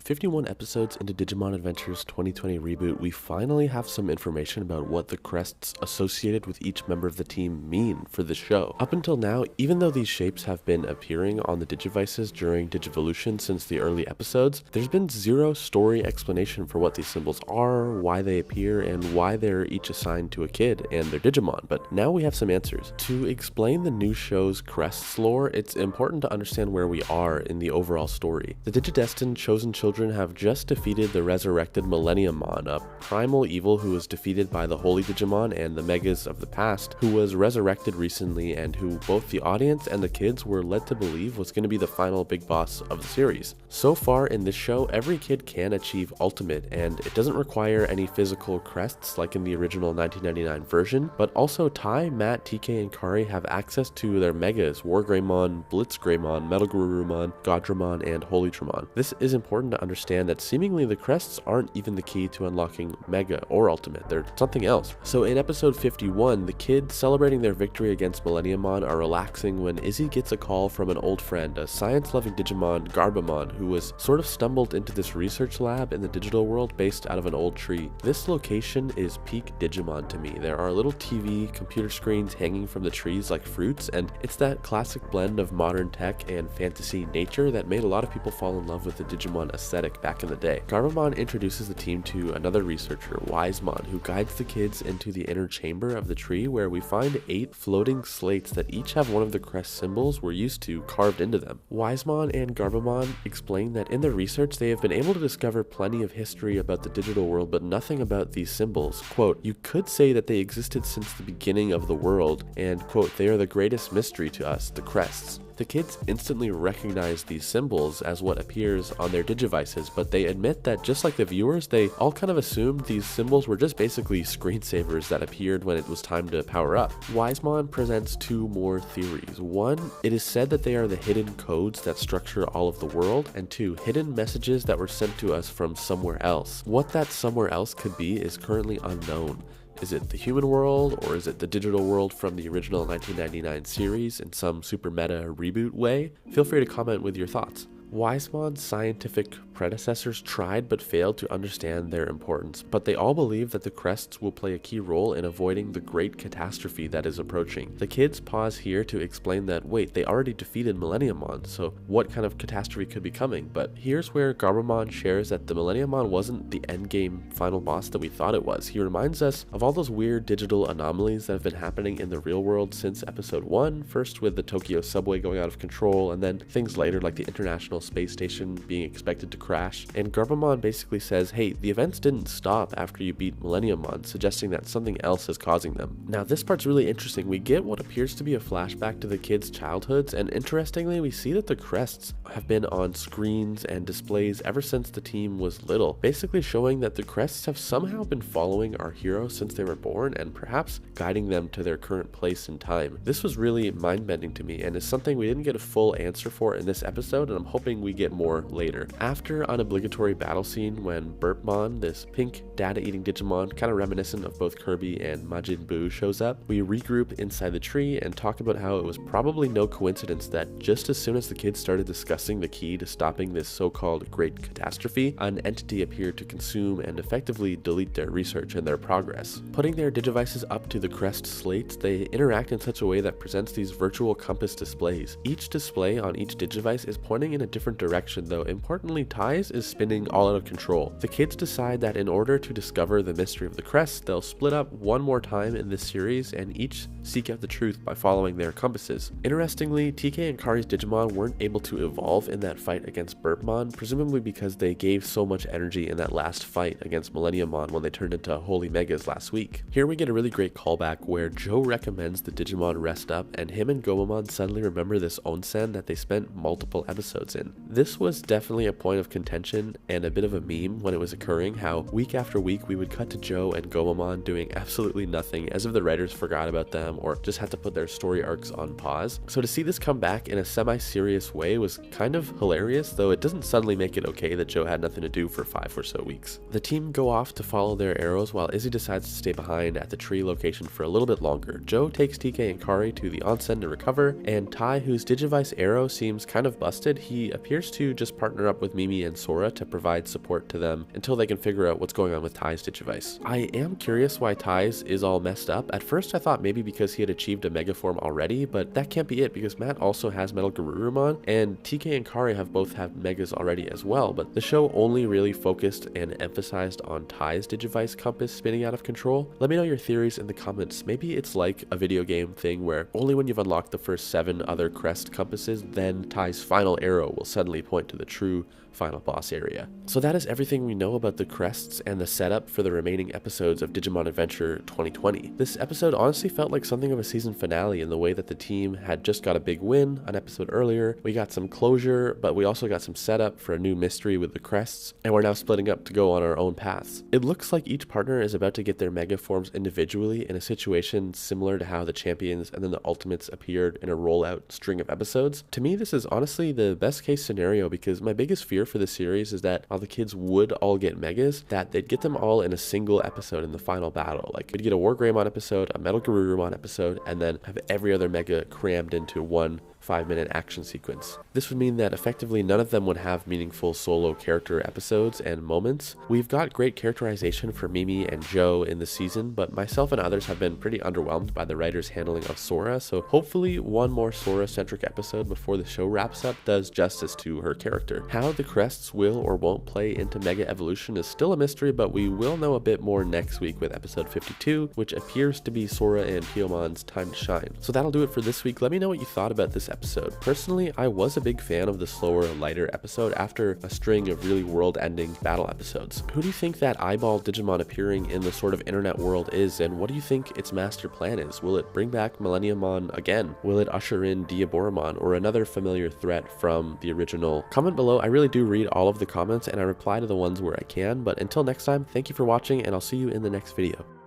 51 episodes into Digimon Adventure's 2020 reboot, we finally have some information about what the crests associated with each member of the team mean for the show. Up until now, even though these shapes have been appearing on the Digivices during Digivolution since the early episodes, there's been zero story explanation for what these symbols are, why they appear, and why they're each assigned to a kid and their Digimon, but now we have some answers. To explain the new show's Crests lore, it's important to understand where we are in the overall story. The Digidestined chosen children have just defeated the resurrected Millenniummon, a primal evil who was defeated by the Holy Digimon and the Megas of the past, who was resurrected recently and who both the audience and the kids were led to believe was going to be the final big boss of the series. So far in this show, every kid can achieve Ultimate, and it doesn't require any physical crests like in the original 1999 version, but also Tai, Matt, TK, and Kari have access to their Megas, Wargreymon, Blitzgreymon, Metalgarurumon, Godramon, and Holytramon. This is important to understand that seemingly the crests aren't even the key to unlocking Mega or Ultimate, they're something else. So in episode 51, the kids celebrating their victory against Millenniummon are relaxing when Izzy gets a call from an old friend, a science-loving Digimon, Garbamon, who was sort of stumbled into this research lab in the digital world based out of an old tree. This location is peak Digimon to me. There are little TV, computer screens hanging from the trees like fruits, and it's that classic blend of modern tech and fantasy nature that made a lot of people fall in love with the Digimon aesthetic back in the day. Garbamon introduces the team to another researcher, Wisemon, who guides the kids into the inner chamber of the tree where we find 8 floating slates that each have one of the crest symbols we're used to carved into them. Wisemon and Garbamon explain that in their research they have been able to discover plenty of history about the digital world, but nothing about these symbols. Quote, "You could say that they existed since the beginning of the world, and quote, they are the greatest mystery to us, the crests." The kids instantly recognize these symbols as what appears on their Digivices, but they admit that just like the viewers, they all kind of assumed these symbols were just basically screensavers that appeared when it was time to power up. Wisemon presents 2 more theories. 1, it is said that they are the hidden codes that structure all of the world, and 2, hidden messages that were sent to us from somewhere else. What that somewhere else could be is currently unknown. Is it the human world, or is it the digital world from the original 1999 series in some super meta reboot way? Feel free to comment with your thoughts. Wisemon's scientific predecessors tried but failed to understand their importance, but they all believe that the crests will play a key role in avoiding the great catastrophe that is approaching. The kids pause here to explain that, wait, they already defeated Millenniummon, so what kind of catastrophe could be coming? But here's where Garbamon shares that the Millenniummon wasn't the endgame final boss that we thought it was. He reminds us of all those weird digital anomalies that have been happening in the real world since episode 1, first with the Tokyo subway going out of control, and then things later like the International Space Station being expected to crash. And Garbamon basically says, hey, the events didn't stop after you beat Millenniummon, suggesting that something else is causing them. Now this part's really interesting. We get what appears to be a flashback to the kids' childhoods, and interestingly we see that the crests have been on screens and displays ever since the team was little, basically showing that the crests have somehow been following our heroes since they were born and perhaps guiding them to their current place in time. This was really mind-bending to me and is something we didn't get a full answer for in this episode, and I'm hoping we get more later. After an obligatory battle scene when Burpmon, this pink data-eating Digimon kind of reminiscent of both Kirby and Majin Buu, shows up, we regroup inside the tree and talk about how it was probably no coincidence that just as soon as the kids started discussing the key to stopping this so-called great catastrophe, an entity appeared to consume and effectively delete their research and their progress. Putting their Digivices up to the crest slates, they interact in such a way that presents these virtual compass displays. Each display on each Digivice is pointing in a different direction, though importantly Ty's is spinning all out of control. The kids decide that in order to discover the mystery of the crest, they'll split up one more time in this series and each seek out the truth by following their compasses. Interestingly, TK and Kari's Digimon weren't able to evolve in that fight against Burpmon, presumably because they gave so much energy in that last fight against Millenniummon when they turned into Holy Megas last week. Here we get a really great callback where Joe recommends the Digimon rest up, and him and Gomamon suddenly remember this onsen that they spent multiple episodes in. This was definitely a point of contention and a bit of a meme when it was occurring, how week after week we would cut to Joe and Gomamon doing absolutely nothing as if the writers forgot about them or just had to put their story arcs on pause. So to see this come back in a semi-serious way was kind of hilarious, though it doesn't suddenly make it okay that Joe had nothing to do for 5 or so weeks. The team go off to follow their arrows while Izzy decides to stay behind at the tree location for a little bit longer. Joe takes TK and Kari to the onsen to recover, and Tai, whose Digivice arrow seems kind of busted, he appears to just partner up with Mimi and Sora to provide support to them until they can figure out what's going on with Tai's Digivice. I am curious why Tai's is all messed up. At first I thought maybe because he had achieved a Mega form already, but that can't be it because Matt also has Metal Garurumon, and TK and Kari have both had Megas already as well, but the show only really focused and emphasized on Tai's Digivice compass spinning out of control. Let me know your theories in the comments. Maybe it's like a video game thing where only when you've unlocked the first 7 other Crest compasses, then Tai's final arrow will suddenly point to the true final boss area. So that is everything we know about the Crests and the setup for the remaining episodes of Digimon Adventure 2020. This episode honestly felt like something of a season finale in the way that the team had just got a big win an episode earlier. We got some closure, but we also got some setup for a new mystery with the Crests, and we're now splitting up to go on our own paths. It looks like each partner is about to get their Mega forms individually in a situation similar to how the Champions and then the Ultimates appeared in a rollout string of episodes. To me, this is honestly the best case scenario because my biggest fear for the series is that while the kids would all get Megas, that they'd get them all in a single episode in the final battle. Like, we'd get a War Greymon episode, a Metal Garurumon episode, and then have every other Mega crammed into one 5-minute action sequence. This would mean that effectively none of them would have meaningful solo character episodes and moments. We've got great characterization for Mimi and Joe in the season, but myself and others have been pretty underwhelmed by the writer's handling of Sora, so hopefully one more Sora-centric episode before the show wraps up does justice to her character. How the Crests will or won't play into Mega Evolution is still a mystery, but we will know a bit more next week with episode 52, which appears to be Sora and Pyomon's time to shine. So that'll do it for this week. Let me know what you thought about this episode. Personally, I was a big fan of the slower, lighter episode after a string of really world-ending battle episodes. Who do you think that eyeball Digimon appearing in the sort of internet world is, and what do you think its master plan is? Will it bring back Millenniummon again? Will it usher in Diaboromon or another familiar threat from the original? Comment below. I really do read all of the comments and I reply to the ones where I can, but until next time, thank you for watching and I'll see you in the next video.